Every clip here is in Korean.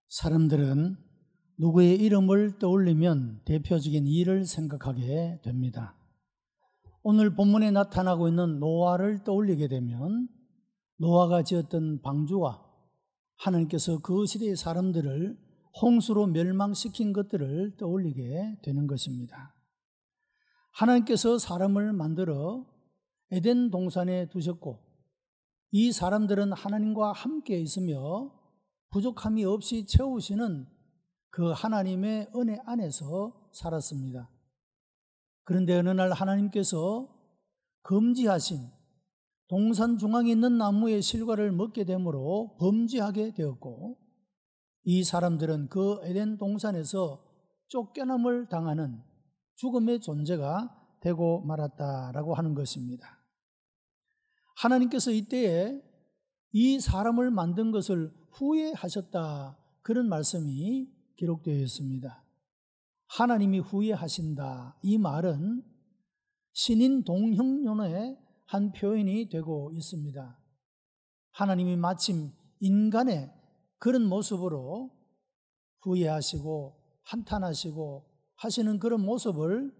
사람들은 누구의 이름을 떠올리면 대표적인 일을 생각하게 됩니다. 오늘 본문에 나타나고 있는 노아를 떠올리게 되면 노아가 지었던 방주와 하나님께서 그 시대의 사람들을 홍수로 멸망시킨 것들을 떠올리게 되는 것입니다. 하나님께서 사람을 만들어 에덴 동산에 두셨고 이 사람들은 하나님과 함께 있으며 부족함이 없이 채우시는 그 하나님의 은혜 안에서 살았습니다. 그런데 어느 날 하나님께서 금지하신 동산 중앙에 있는 나무의 실과를 먹게 되므로 범죄하게 되었고 이 사람들은 그 에덴 동산에서 쫓겨남을 당하는 죽음의 존재가 되고 말았다라고 하는 것입니다. 하나님께서 이때에 이 사람을 만든 것을 후회하셨다, 그런 말씀이 기록되어 있습니다. 하나님이 후회하신다, 이 말은 신인 동형론의 한 표현이 되고 있습니다. 하나님이 마침 인간의 그런 모습으로 후회하시고 한탄하시고 하시는 그런 모습을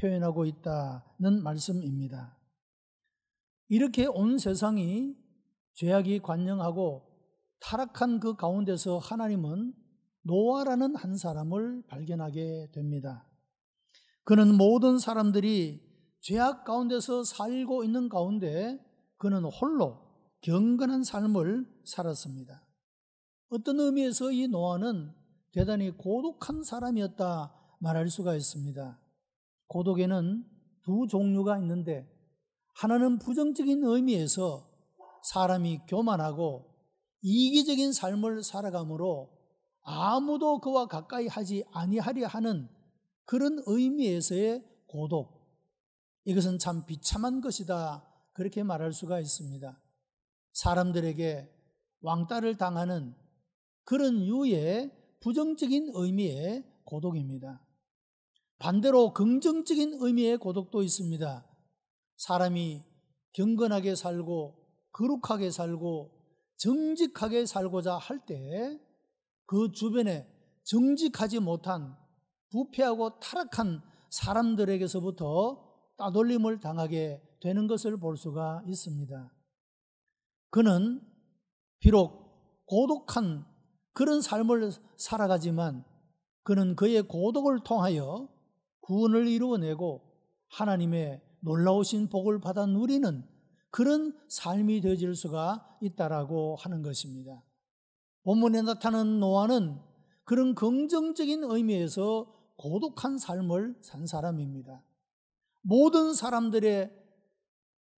표현하고 있다는 말씀입니다. 이렇게 온 세상이 죄악이 관영하고 타락한 그 가운데서 하나님은 노아라는 한 사람을 발견하게 됩니다. 그는 모든 사람들이 죄악 가운데서 살고 있는 가운데 그는 홀로 경건한 삶을 살았습니다. 어떤 의미에서 이 노아는 대단히 고독한 사람이었다 말할 수가 있습니다. 고독에는 두 종류가 있는데 하나는 부정적인 의미에서 사람이 교만하고 이기적인 삶을 살아가므로 아무도 그와 가까이 하지 아니하려 하는 그런 의미에서의 고독, 이것은 참 비참한 것이다, 그렇게 말할 수가 있습니다. 사람들에게 왕따를 당하는 그런 유의 부정적인 의미의 고독입니다. 반대로 긍정적인 의미의 고독도 있습니다. 사람이 경건하게 살고 거룩하게 살고 정직하게 살고자 할 때 그 주변에 정직하지 못한 부패하고 타락한 사람들에게서부터 따돌림을 당하게 되는 것을 볼 수가 있습니다. 그는 비록 고독한 그런 삶을 살아가지만 그는 그의 고독을 통하여 구원을 이루어내고 하나님의 놀라우신 복을 받아 누리는 그런 삶이 되어질 수가 있다라고 하는 것입니다. 본문에 나타나는 노아는 그런 긍정적인 의미에서 고독한 삶을 산 사람입니다. 모든 사람들의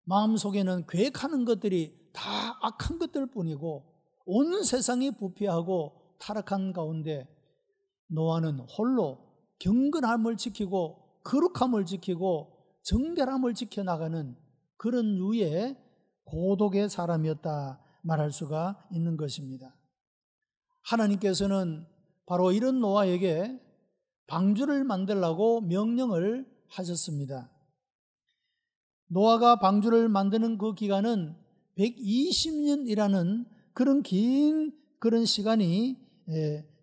마음속에는 계획하는 것들이 다 악한 것들 뿐이고 온 세상이 부패하고 타락한 가운데 노아는 홀로 경건함을 지키고 거룩함을 지키고 정결함을 지켜나가는 그런 유의 고독의 사람이었다 말할 수가 있는 것입니다. 하나님께서는 바로 이런 노아에게 방주를 만들라고 명령을 하셨습니다. 노아가 방주를 만드는 그 기간은 120년이라는 그런 긴 그런 시간이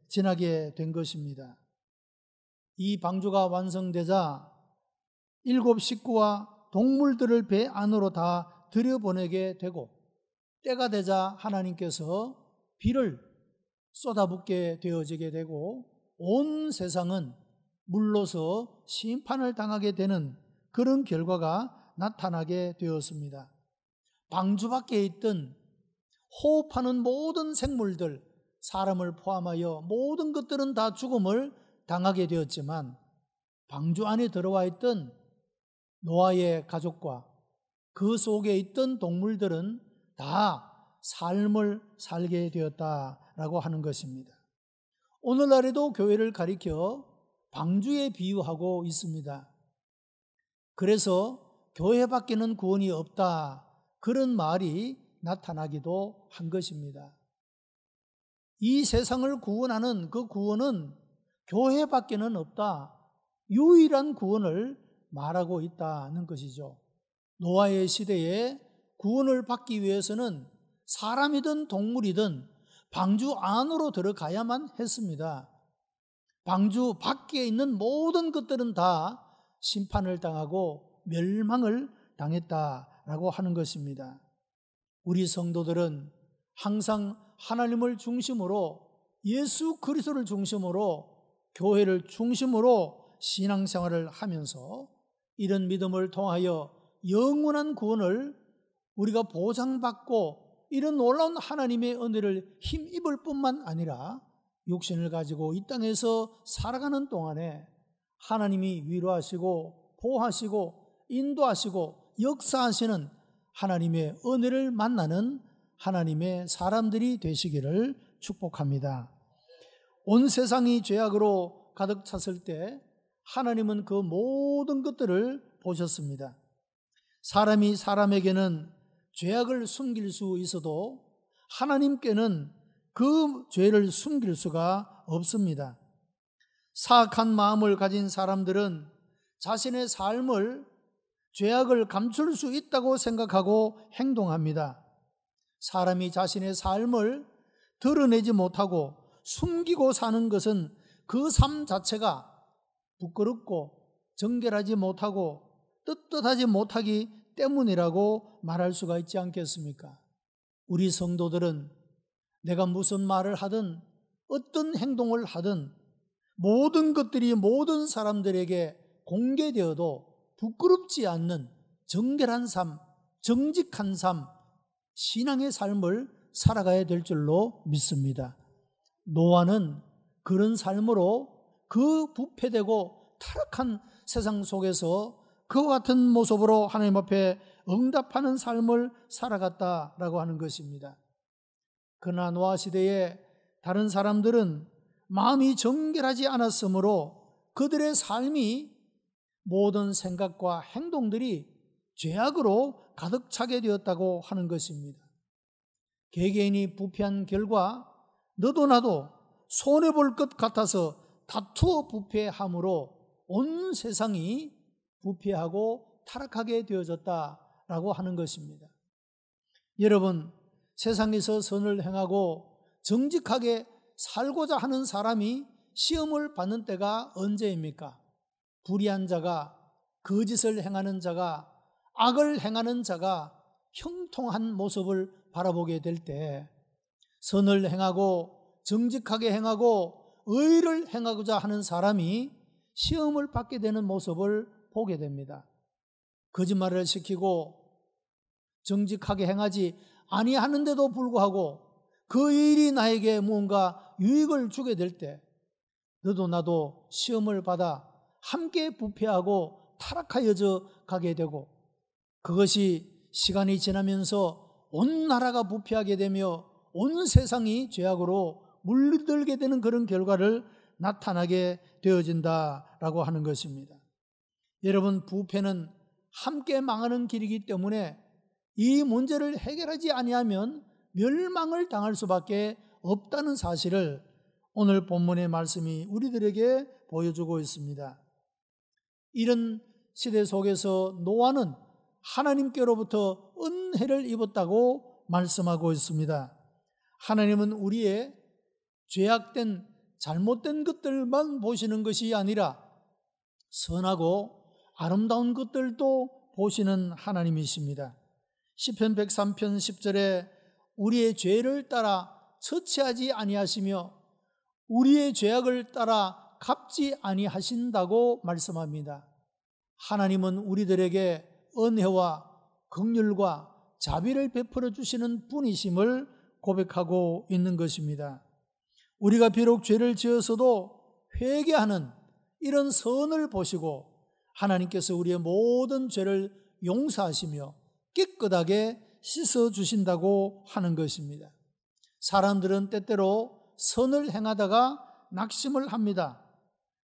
지나게 된 것입니다. 이 방주가 완성되자 7 식구와 동물들을 배 안으로 다 들여보내게 되고 때가 되자 하나님께서 비를 쏟아붓게 되어지게 되고 온 세상은 물로서 심판을 당하게 되는 그런 결과가 나타나게 되었습니다. 방주 밖에 있던 호흡하는 모든 생물들, 사람을 포함하여 모든 것들은 다 죽음을 당하게 되었지만 방주 안에 들어와 있던 노아의 가족과 그 속에 있던 동물들은 다 삶을 살게 되었다라고 하는 것입니다. 오늘날에도 교회를 가리켜 방주에 비유하고 있습니다. 그래서 교회 밖에는 구원이 없다, 그런 말이 나타나기도 한 것입니다. 이 세상을 구원하는 그 구원은 교회 밖에는 없다, 유일한 구원을 말하고 있다는 것이죠. 노아의 시대에 구원을 받기 위해서는 사람이든 동물이든 방주 안으로 들어가야만 했습니다. 방주 밖에 있는 모든 것들은 다 심판을 당하고 멸망을 당했다라고 하는 것입니다. 우리 성도들은 항상 하나님을 중심으로, 예수 그리스도를 중심으로, 교회를 중심으로 신앙생활을 하면서 이런 믿음을 통하여 영원한 구원을 우리가 보장받고 이런 놀라운 하나님의 은혜를 힘입을 뿐만 아니라 육신을 가지고 이 땅에서 살아가는 동안에 하나님이 위로하시고 보호하시고 인도하시고 역사하시는 하나님의 은혜를 만나는 하나님의 사람들이 되시기를 축복합니다. 온 세상이 죄악으로 가득 찼을 때 하나님은 그 모든 것들을 보셨습니다. 사람이 사람에게는 죄악을 숨길 수 있어도 하나님께는 그 죄를 숨길 수가 없습니다. 사악한 마음을 가진 사람들은 자신의 삶을 죄악을 감출 수 있다고 생각하고 행동합니다. 사람이 자신의 삶을 드러내지 못하고 숨기고 사는 것은 그 삶 자체가 부끄럽고 정결하지 못하고 떳떳하지 못하기 때문이라고 말할 수가 있지 않겠습니까? 우리 성도들은 내가 무슨 말을 하든 어떤 행동을 하든 모든 것들이 모든 사람들에게 공개되어도 부끄럽지 않는 정결한 삶, 정직한 삶, 신앙의 삶을 살아가야 될 줄로 믿습니다. 노아는 그런 삶으로 그 부패되고 타락한 세상 속에서 그와 같은 모습으로 하나님 앞에 응답하는 삶을 살아갔다라고 하는 것입니다. 그러나 노아 시대에 다른 사람들은 마음이 정결하지 않았으므로 그들의 삶이 모든 생각과 행동들이 죄악으로 가득 차게 되었다고 하는 것입니다. 개개인이 부패한 결과 너도 나도 손해볼 것 같아서 다투어 부패함으로 온 세상이 부패하고 타락하게 되어졌다라고 하는 것입니다. 여러분, 세상에서 선을 행하고 정직하게 살고자 하는 사람이 시험을 받는 때가 언제입니까? 불의한 자가, 거짓을 행하는 자가, 악을 행하는 자가 형통한 모습을 바라보게 될 때, 선을 행하고 정직하게 행하고 의를 행하고자 하는 사람이 시험을 받게 되는 모습을 보게 됩니다. 거짓말을 시키고 정직하게 행하지 아니하는데도 불구하고 그 일이 나에게 무언가 유익을 주게 될 때 너도 나도 시험을 받아 함께 부패하고 타락하여져 가게 되고, 그것이 시간이 지나면서 온 나라가 부패하게 되며 온 세상이 죄악으로 물들게 되는 그런 결과를 나타나게 되어진다라고 하는 것입니다. 여러분, 부패는 함께 망하는 길이기 때문에 이 문제를 해결하지 아니하면 멸망을 당할 수밖에 없다는 사실을 오늘 본문의 말씀이 우리들에게 보여주고 있습니다. 이런 시대 속에서 노아는 하나님께로부터 은혜를 입었다고 말씀하고 있습니다. 하나님은 우리의 죄악된 잘못된 것들만 보시는 것이 아니라 선하고 아름다운 것들도 보시는 하나님이십니다. 시편 103편 10절에 우리의 죄를 따라 처치하지 아니하시며 우리의 죄악을 따라 갚지 아니하신다고 말씀합니다. 하나님은 우리들에게 은혜와 긍휼과 자비를 베풀어 주시는 분이심을 고백하고 있는 것입니다. 우리가 비록 죄를 지어서도 회개하는 이런 선을 보시고 하나님께서 우리의 모든 죄를 용서하시며 깨끗하게 씻어주신다고 하는 것입니다. 사람들은 때때로 선을 행하다가 낙심을 합니다.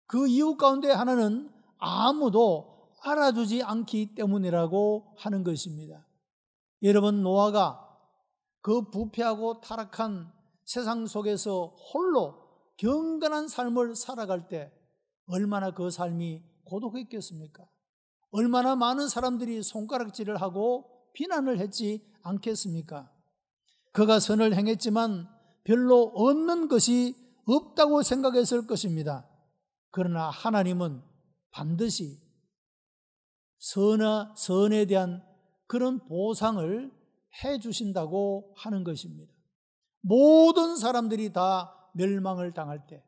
그 이유 가운데 하나는 아무도 알아주지 않기 때문이라고 하는 것입니다. 여러분, 노아가 그 부패하고 타락한 세상 속에서 홀로 경건한 삶을 살아갈 때 얼마나 그 삶이 고독했겠습니까? 얼마나 많은 사람들이 손가락질을 하고 비난을 했지 않겠습니까? 그가 선을 행했지만 별로 얻는 것이 없다고 생각했을 것입니다. 그러나 하나님은 반드시 선에 대한 그런 보상을 해 주신다고 하는 것입니다. 모든 사람들이 다 멸망을 당할 때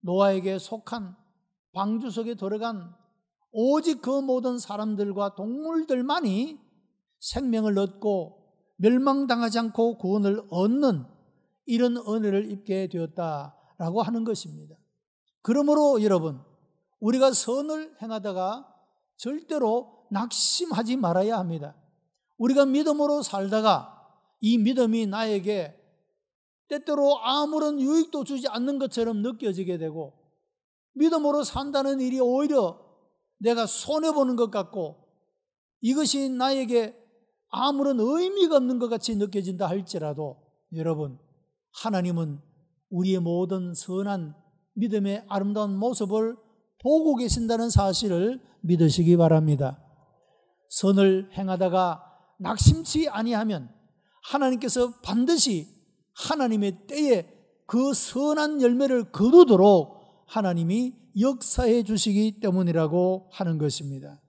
노아에게 속한 방주 속에 들어간 오직 그 모든 사람들과 동물들만이 생명을 얻고 멸망당하지 않고 구원을 얻는 이런 은혜를 입게 되었다라고 하는 것입니다. 그러므로 여러분, 우리가 선을 행하다가 절대로 낙심하지 말아야 합니다. 우리가 믿음으로 살다가 이 믿음이 나에게 때때로 아무런 유익도 주지 않는 것처럼 느껴지게 되고, 믿음으로 산다는 일이 오히려 내가 손해보는 것 같고 이것이 나에게 아무런 의미가 없는 것 같이 느껴진다 할지라도, 여러분, 하나님은 우리의 모든 선한 믿음의 아름다운 모습을 보고 계신다는 사실을 믿으시기 바랍니다. 선을 행하다가 낙심치 아니하면 하나님께서 반드시 하나님의 때에 그 선한 열매를 거두도록 하나님이 역사해 주시기 때문이라고 하는 것입니다.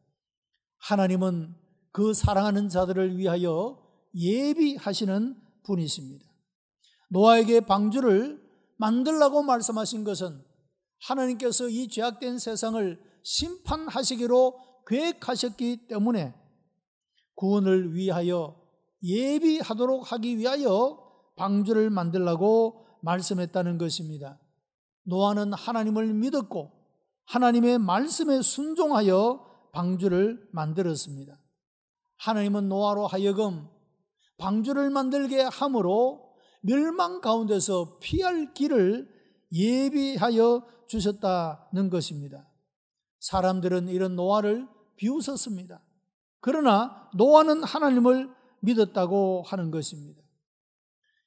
하나님은 그 사랑하는 자들을 위하여 예비하시는 분이십니다. 노아에게 방주를 만들라고 말씀하신 것은 하나님께서 이 죄악된 세상을 심판하시기로 계획하셨기 때문에 구원을 위하여 예비하도록 하기 위하여 방주를 만들라고 말씀했다는 것입니다. 노아는 하나님을 믿었고 하나님의 말씀에 순종하여 방주를 만들었습니다. 하나님은 노아로 하여금 방주를 만들게 함으로 멸망 가운데서 피할 길을 예비하여 주셨다는 것입니다. 사람들은 이런 노아를 비웃었습니다. 그러나 노아는 하나님을 믿었다고 하는 것입니다.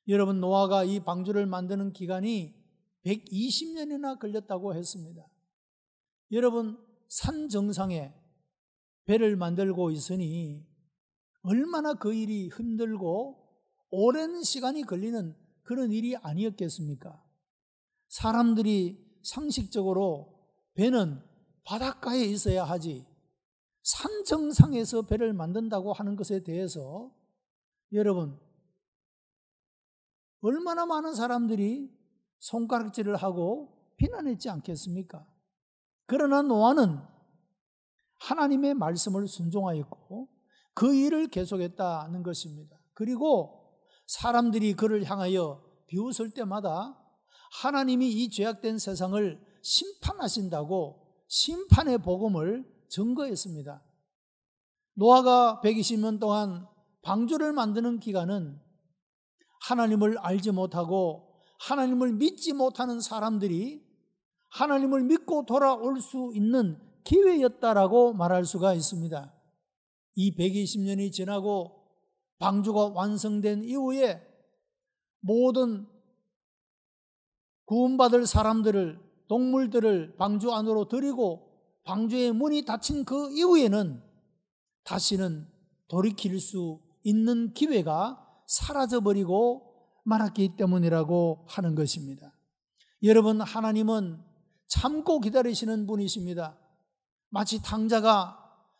여러분, 노아가 이 방주를 만드는 기간이 120년이나 걸렸다고 했습니다. 여러분, 산 정상에 배를 만들고 있으니 얼마나 그 일이 힘들고 오랜 시간이 걸리는 그런 일이 아니었겠습니까? 사람들이 상식적으로 배는 바닷가에 있어야 하지 산 정상에서 배를 만든다고 하는 것에 대해서 여러분, 얼마나 많은 사람들이 손가락질을 하고 비난했지 않겠습니까? 그러나 노아는 하나님의 말씀을 순종하였고 그 일을 계속했다는 것입니다. 그리고 사람들이 그를 향하여 비웃을 때마다 하나님이 이 죄악된 세상을 심판하신다고 심판의 복음을 증거했습니다. 노아가 120년 동안 방주를 만드는 기간은 하나님을 알지 못하고 하나님을 믿지 못하는 사람들이 하나님을 믿고 돌아올 수 있는 기회였다라고 말할 수가 있습니다. 이 120년이 지나고 방주가 완성된 이후에 모든 구원받을 사람들을, 동물들을 방주 안으로 들이고 방주의 문이 닫힌 그 이후에는 다시는 돌이킬 수 있는 기회가 사라져버리고 말았기 때문이라고 하는 것입니다. 여러분, 하나님은 참고 기다리시는 분이십니다. 마치 탕자가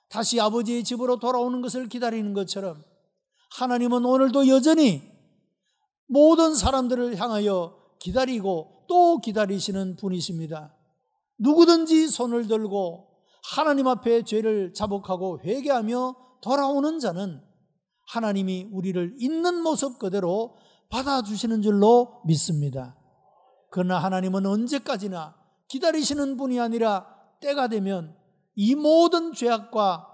다시 아버지의 집으로 돌아오는 것을 기다리는 것처럼 하나님은 오늘도 여전히 모든 사람들을 향하여 기다리고 또 기다리시는 분이십니다. 누구든지 손을 들고 하나님 앞에 죄를 자복하고 회개하며 돌아오는 자는 하나님이 우리를 있는 모습 그대로 받아주시는 줄로 믿습니다. 그러나 하나님은 언제까지나 기다리시는 분이 아니라 때가 되면 이 모든 죄악과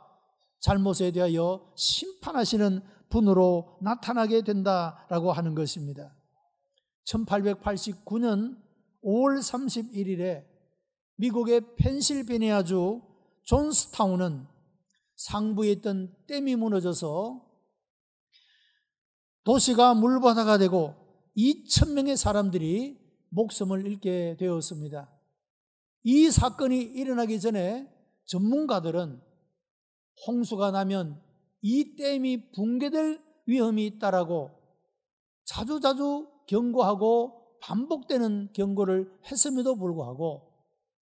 잘못에 대하여 심판하시는 분으로 나타나게 된다라고 하는 것입니다. 1889년 5월 31일에 미국의 펜실베니아주 존스타운은 상부에 있던 댐이 무너져서 도시가 물바다가 되고 2,000명의 사람들이 목숨을 잃게 되었습니다. 이 사건이 일어나기 전에 전문가들은 홍수가 나면 이 댐이 붕괴될 위험이 있다라고 자주자주 경고하고 반복되는 경고를 했음에도 불구하고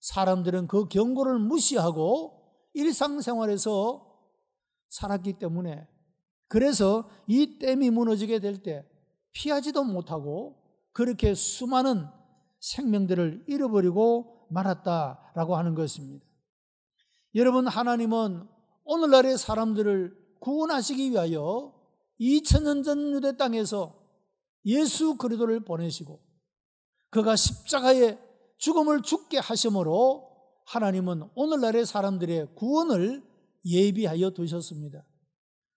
사람들은 그 경고를 무시하고 일상생활에서 살았기 때문에, 그래서 이 댐이 무너지게 될 때 피하지도 못하고 그렇게 수많은 생명들을 잃어버리고 말았다라고 하는 것입니다. 여러분, 하나님은 오늘날의 사람들을 구원하시기 위하여 2000년 전 유대 땅에서 예수 그리스도를 보내시고 그가 십자가에 죽음을 죽게 하심으로 하나님은 오늘날의 사람들의 구원을 예비하여 두셨습니다.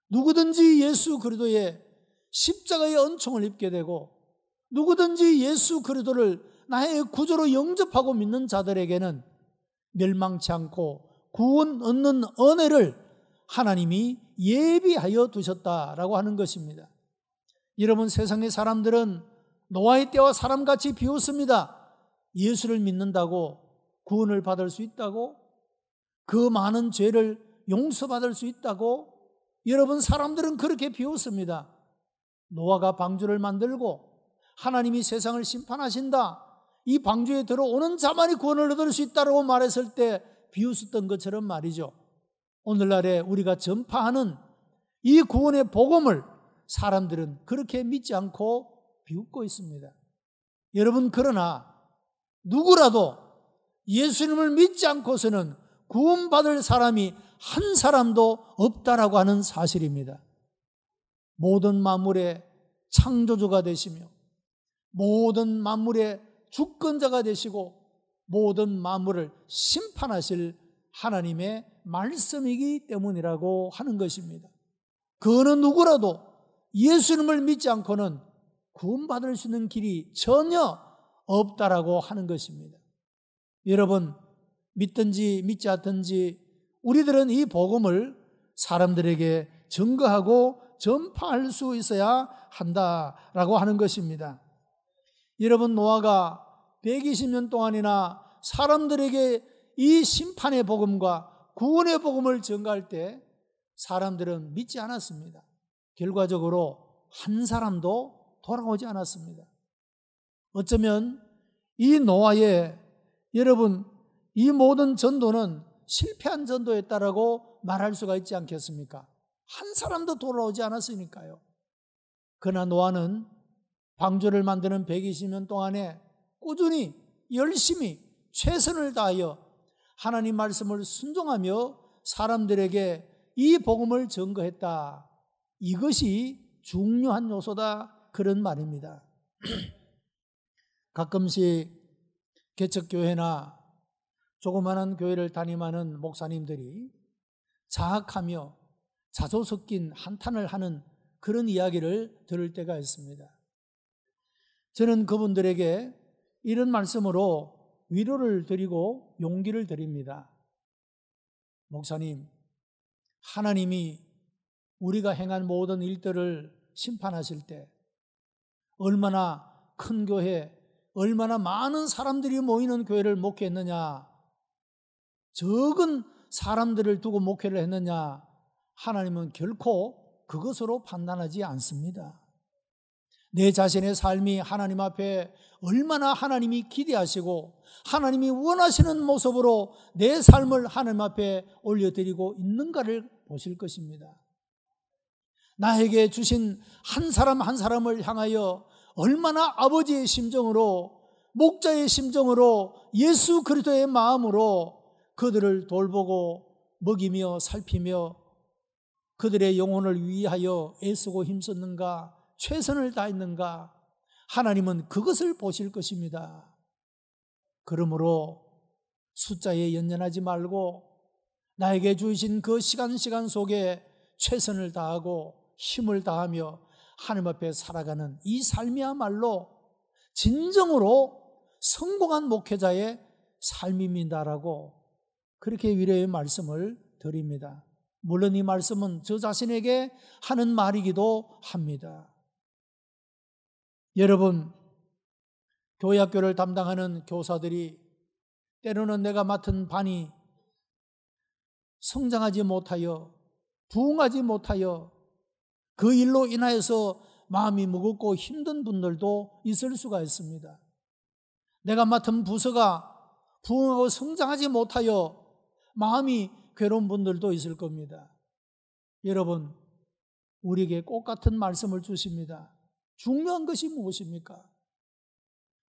누구든지 예수 그리스도의 십자가의 은총을 입게 되고 누구든지 예수 그리스도를 나의 구주로 영접하고 믿는 자들에게는 멸망치 않고 구원 얻는 은혜를 하나님이 예비하여 두셨다라고 하는 것입니다. 여러분, 세상의 사람들은 노아의 때와 사람같이 비웃습니다. 예수를 믿는다고 구원을 받을 수 있다고, 그 많은 죄를 용서받을 수 있다고, 여러분, 사람들은 그렇게 비웃습니다. 노아가 방주를 만들고 하나님이 세상을 심판하신다, 이 방주에 들어오는 자만이 구원을 얻을 수 있다고 말했을 때 비웃었던 것처럼 말이죠. 오늘날에 우리가 전파하는 이 구원의 복음을 사람들은 그렇게 믿지 않고 비웃고 있습니다. 여러분, 그러나 누구라도 예수님을 믿지 않고서는 구원받을 사람이 한 사람도 없다라고 하는 사실입니다. 모든 만물의 창조주가 되시며 모든 만물의 주권자가 되시고 모든 만물을 심판하실 하나님의 말씀이기 때문이라고 하는 것입니다. 그 어느 누구라도 예수님을 믿지 않고는 구원받을 수 있는 길이 전혀 없다라고 하는 것입니다. 여러분, 믿든지 믿지 않든지 우리들은 이 복음을 사람들에게 증거하고 전파할 수 있어야 한다라고 하는 것입니다. 여러분, 노아가 120년 동안이나 사람들에게 이 심판의 복음과 구원의 복음을 전가할 때 사람들은 믿지 않았습니다. 결과적으로 한 사람도 돌아오지 않았습니다. 어쩌면 이 노아의, 여러분, 이 모든 전도는 실패한 전도였다라고 말할 수가 있지 않겠습니까? 한 사람도 돌아오지 않았으니까요. 그러나 노아는 방주를 만드는 120년 동안에 꾸준히 열심히 최선을 다하여 하나님 말씀을 순종하며 사람들에게 이 복음을 전거했다. 이것이 중요한 요소다, 그런 말입니다. 가끔씩 개척교회나 조그마한 교회를 담임하는 목사님들이 자학하며 자조 섞인 한탄을 하는 그런 이야기를 들을 때가 있습니다. 저는 그분들에게 이런 말씀으로 위로를 드리고 용기를 드립니다. 목사님, 하나님이 우리가 행한 모든 일들을 심판하실 때 얼마나 큰 교회, 얼마나 많은 사람들이 모이는 교회를 목회했느냐, 적은 사람들을 두고 목회를 했느냐, 하나님은 결코 그것으로 판단하지 않습니다. 내 자신의 삶이 하나님 앞에 얼마나 하나님이 기대하시고 하나님이 원하시는 모습으로 내 삶을 하나님 앞에 올려드리고 있는가를 보실 것입니다. 나에게 주신 한 사람 한 사람을 향하여 얼마나 아버지의 심정으로, 목자의 심정으로, 예수 그리스도의 마음으로 그들을 돌보고 먹이며 살피며 그들의 영혼을 위하여 애쓰고 힘썼는가, 최선을 다했는가, 하나님은 그것을 보실 것입니다. 그러므로 숫자에 연연하지 말고 나에게 주신 그 시간 속에 최선을 다하고 힘을 다하며 하나님 앞에 살아가는 이 삶이야말로 진정으로 성공한 목회자의 삶입니다라고 그렇게 위로의 말씀을 드립니다. 물론 이 말씀은 저 자신에게 하는 말이기도 합니다. 여러분, 교회학교를 담당하는 교사들이 때로는 내가 맡은 반이 성장하지 못하여, 부흥하지 못하여 그 일로 인하여서 마음이 무겁고 힘든 분들도 있을 수가 있습니다. 내가 맡은 부서가 부흥하고 성장하지 못하여 마음이 괴로운 분들도 있을 겁니다. 여러분, 우리에게 꼭 같은 말씀을 주십니다. 중요한 것이 무엇입니까?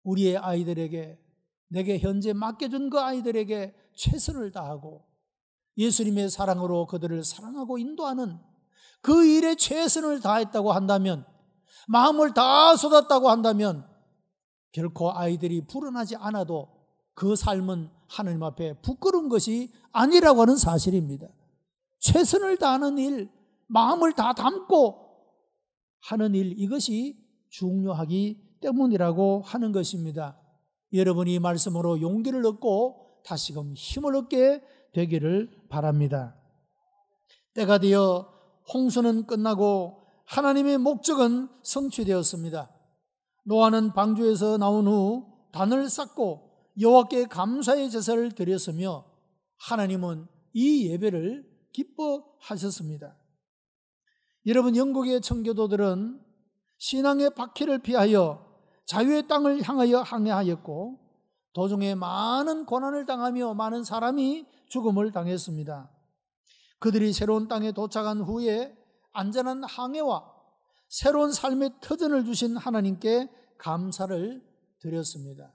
우리의 아이들에게, 내게 현재 맡겨준 그 아이들에게 최선을 다하고 예수님의 사랑으로 그들을 사랑하고 인도하는 그 일에 최선을 다했다고 한다면, 마음을 다 쏟았다고 한다면 결코 아이들이 불어나지 않아도 그 삶은 하나님 앞에 부끄러운 것이 아니라고 하는 사실입니다. 최선을 다하는 일, 마음을 다 담고 하는 일, 이것이 중요하기 때문이라고 하는 것입니다. 여러분이 이 말씀으로 용기를 얻고 다시금 힘을 얻게 되기를 바랍니다. 때가 되어 홍수는 끝나고 하나님의 목적은 성취되었습니다. 노아는 방주에서 나온 후 단을 쌓고 여호와께 감사의 제사를 드렸으며 하나님은 이 예배를 기뻐하셨습니다. 여러분, 영국의 청교도들은 신앙의 박해를 피하여 자유의 땅을 향하여 항해하였고 도중에 많은 고난을 당하며 많은 사람이 죽음을 당했습니다. 그들이 새로운 땅에 도착한 후에 안전한 항해와 새로운 삶의 터전을 주신 하나님께 감사를 드렸습니다.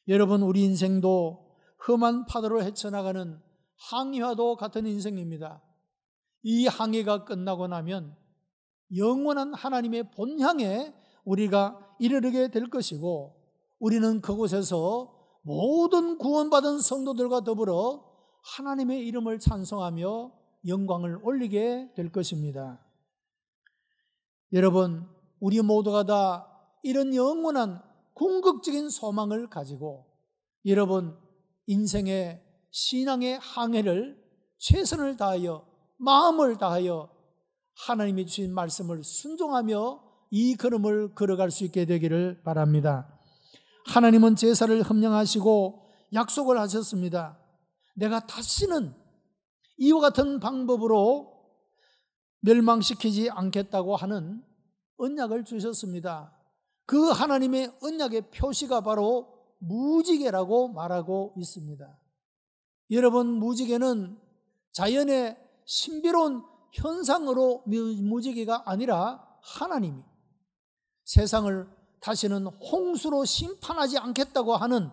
여러분, 우리 인생도 험한 파도로 헤쳐나가는 항해와도 같은 인생입니다. 이 항해가 끝나고 나면 영원한 하나님의 본향에 우리가 이르게 될 것이고, 우리는 그곳에서 모든 구원받은 성도들과 더불어 하나님의 이름을 찬송하며 영광을 올리게 될 것입니다. 여러분, 우리 모두가 다 이런 영원한 궁극적인 소망을 가지고 여러분 인생의 신앙의 항해를 최선을 다하여 마음을 다하여 하나님이 주신 말씀을 순종하며 이 걸음을 걸어갈 수 있게 되기를 바랍니다. 하나님은 제사를 헌령하시고 약속을 하셨습니다. 내가 다시는 이와 같은 방법으로 멸망시키지 않겠다고 하는 언약을 주셨습니다. 그 하나님의 언약의 표시가 바로 무지개라고 말하고 있습니다. 여러분, 무지개는 자연의 신비로운 현상으로 무지개가 아니라 하나님이 세상을 다시는 홍수로 심판하지 않겠다고 하는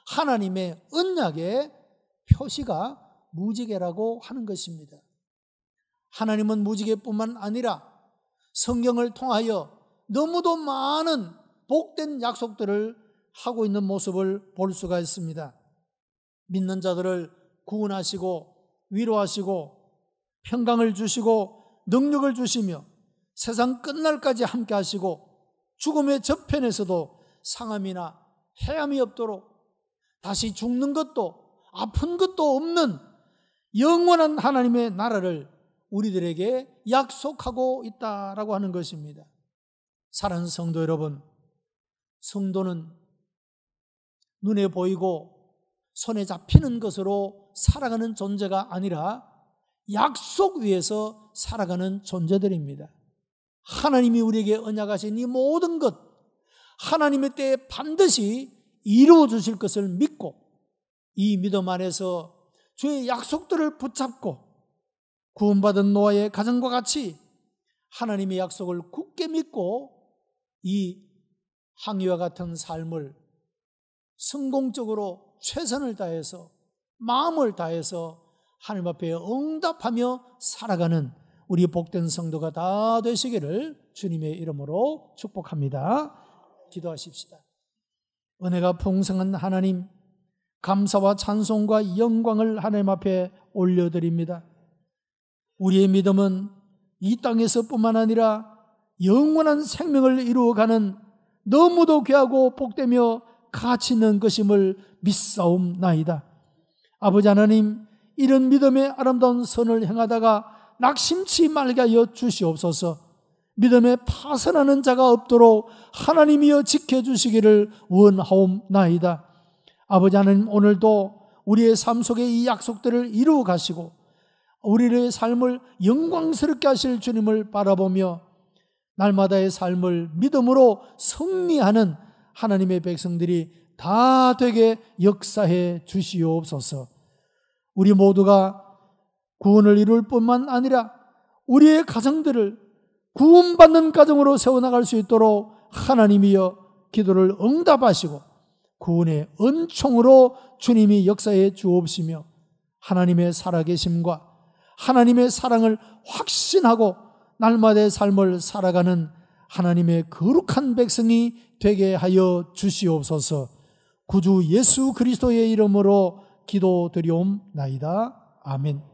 하나님의 언약의 표시가 무지개라고 하는 것입니다. 하나님은 무지개뿐만 아니라 성경을 통하여 너무도 많은 복된 약속들을 하고 있는 모습을 볼 수가 있습니다. 믿는 자들을 구원하시고 위로하시고 평강을 주시고 능력을 주시며 세상 끝날까지 함께 하시고 죽음의 저편에서도 상함이나 해함이 없도록 다시 죽는 것도 아픈 것도 없는 영원한 하나님의 나라를 우리들에게 약속하고 있다라고 하는 것입니다. 사랑하는 성도 여러분, 성도는 눈에 보이고 손에 잡히는 것으로 살아가는 존재가 아니라 약속 위에서 살아가는 존재들입니다. 하나님이 우리에게 언약하신 이 모든 것, 하나님의 때에 반드시 이루어 주실 것을 믿고 이 믿음 안에서 주의 약속들을 붙잡고 구원받은 노아의 가정과 같이 하나님의 약속을 굳게 믿고 이 항해와 같은 삶을 성공적으로 최선을 다해서 마음을 다해서 하나님 앞에 응답하며 살아가는 우리 복된 성도가 다 되시기를 주님의 이름으로 축복합니다. 기도하십시다. 은혜가 풍성한 하나님, 감사와 찬송과 영광을 하나님 앞에 올려드립니다. 우리의 믿음은 이 땅에서뿐만 아니라 영원한 생명을 이루어가는 너무도 귀하고 복되며 가치 있는 것임을 믿사옵나이다. 아버지 하나님, 이런 믿음의 아름다운 선을 행하다가 낙심치 말게 하여 주시옵소서. 믿음에 파선하는 자가 없도록 하나님이여 지켜주시기를 원하옵나이다. 아버지 하나님, 오늘도 우리의 삶 속에 이 약속들을 이루어 가시고 우리의 삶을 영광스럽게 하실 주님을 바라보며 날마다의 삶을 믿음으로 승리하는 하나님의 백성들이 다 되게 역사해 주시옵소서. 우리 모두가 구원을 이룰 뿐만 아니라 우리의 가정들을 구원받는 가정으로 세워나갈 수 있도록 하나님이여 기도를 응답하시고 구원의 은총으로 주님이 역사해 주옵시며 하나님의 살아계심과 하나님의 사랑을 확신하고 날마다의 삶을 살아가는 하나님의 거룩한 백성이 되게 하여 주시옵소서. 구주 예수 그리스도의 이름으로 기도드리옵나이다. 아멘.